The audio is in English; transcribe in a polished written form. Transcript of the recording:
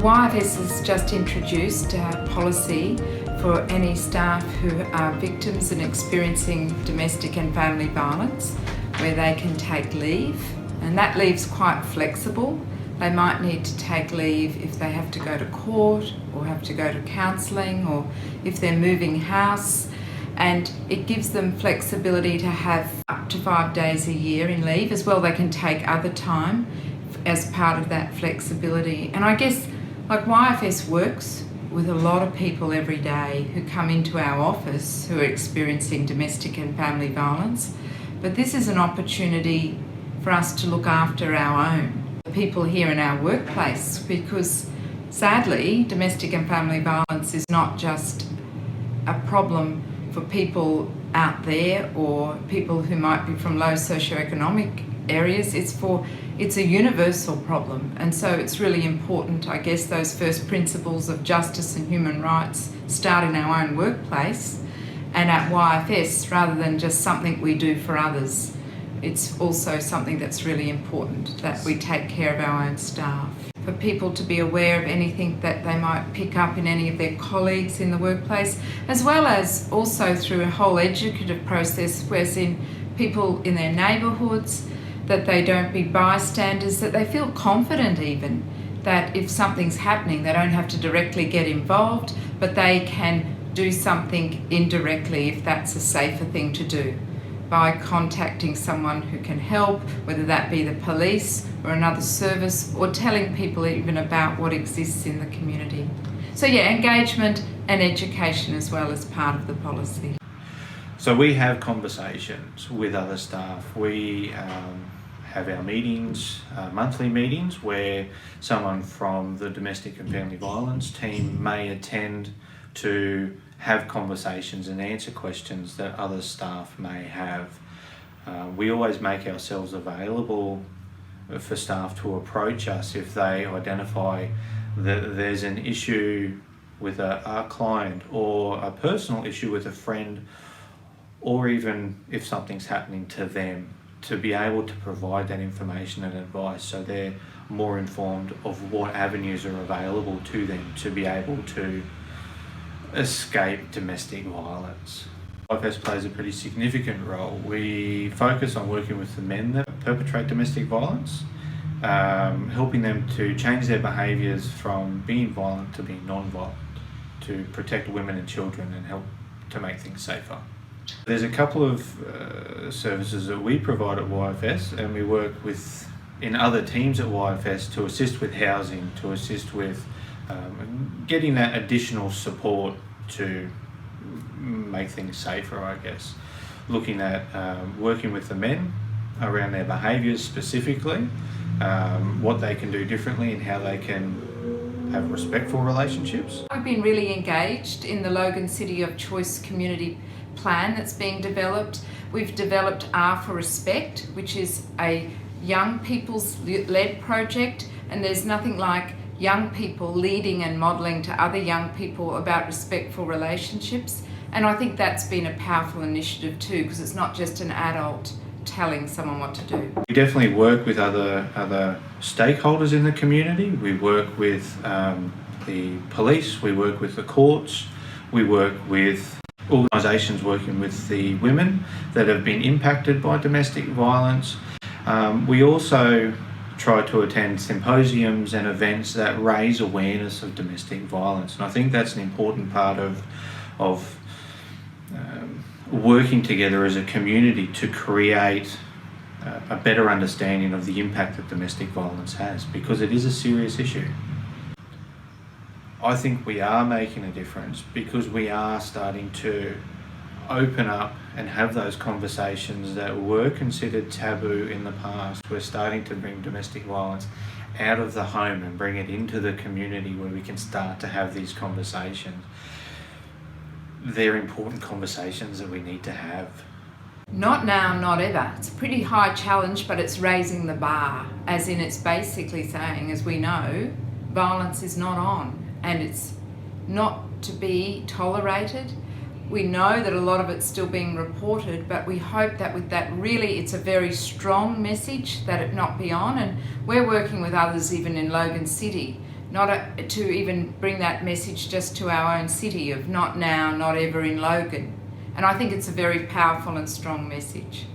YFS has just introduced a policy for any staff who are victims and experiencing domestic and family violence, where they can take leave, and that leave's quite flexible. They might need to take leave if they have to go to court or have to go to counselling, or if they're moving house, and it gives them flexibility to have up to 5 days a year in leave. As well, they can take other time as part of that flexibility. And I guess like YFS works with a lot of people every day who come into our office who are experiencing domestic and family violence, but this is an opportunity for us to look after our own, the people here in our workplace, because sadly domestic and family violence is not just a problem for people out there or people who might be from low socioeconomic areas. It's a universal problem, and so it's really important, I guess, those first principles of justice and human rights start in our own workplace and at YFS, rather than just something we do for others. It's also something that's really important, that we take care of our own staff. For people to be aware of anything that they might pick up in any of their colleagues in the workplace, as well as also through a whole educative process, whereas in people in their neighbourhoods, that they don't be bystanders, that they feel confident even that if something's happening, they don't have to directly get involved, but they can do something indirectly if that's a safer thing to do, by contacting someone who can help, whether that be the police or another service, or telling people even about what exists in the community. So yeah, engagement and education as well as part of the policy. So we have conversations with other staff. We have our meetings, monthly meetings, where someone from the domestic and family violence team may attend to have conversations and answer questions that other staff may have. We always make ourselves available for staff to approach us if they identify that there's an issue with a client, or a personal issue with a friend, or even if something's happening to them, to be able to provide that information and advice so they're more informed of what avenues are available to them to be able to escape domestic violence. YFS plays a pretty significant role. We focus on working with the men that perpetrate domestic violence, helping them to change their behaviours from being violent to being non-violent, to protect women and children and help to make things safer. There's a couple of services that we provide at YFS, and we work with in other teams at YFS to assist with housing, to assist with getting that additional support to make things safer, I guess. Looking at working with the men around their behaviours specifically, what they can do differently and how they can have respectful relationships. I've been really engaged in the Logan City of Choice community plan that's being developed. We've developed R for Respect, which is a young people's led project, and there's nothing like young people leading and modelling to other young people about respectful relationships. And I think that's been a powerful initiative too, because it's not just an adult telling someone what to do. We definitely work with other stakeholders in the community. We work with the police, we work with the courts, we work with organisations working with the women that have been impacted by domestic violence. We also try to attend symposiums and events that raise awareness of domestic violence, and I think that's an important part of working together as a community to create a better understanding of the impact that domestic violence has, because it is a serious issue. I think we are making a difference because we are starting to open up and have those conversations that were considered taboo in the past. We're starting to bring domestic violence out of the home and bring it into the community where we can start to have these conversations. They're important conversations that we need to have. Not now, not ever. It's a pretty high challenge, but it's raising the bar, as in it's basically saying, as we know, violence is not on and it's not to be tolerated. We know that a lot of it's still being reported, but we hope that with that, really it's a very strong message that it not be on, and we're working with others even in Logan City to even bring that message just to our own city of not now, not ever in Logan. And I think it's a very powerful and strong message.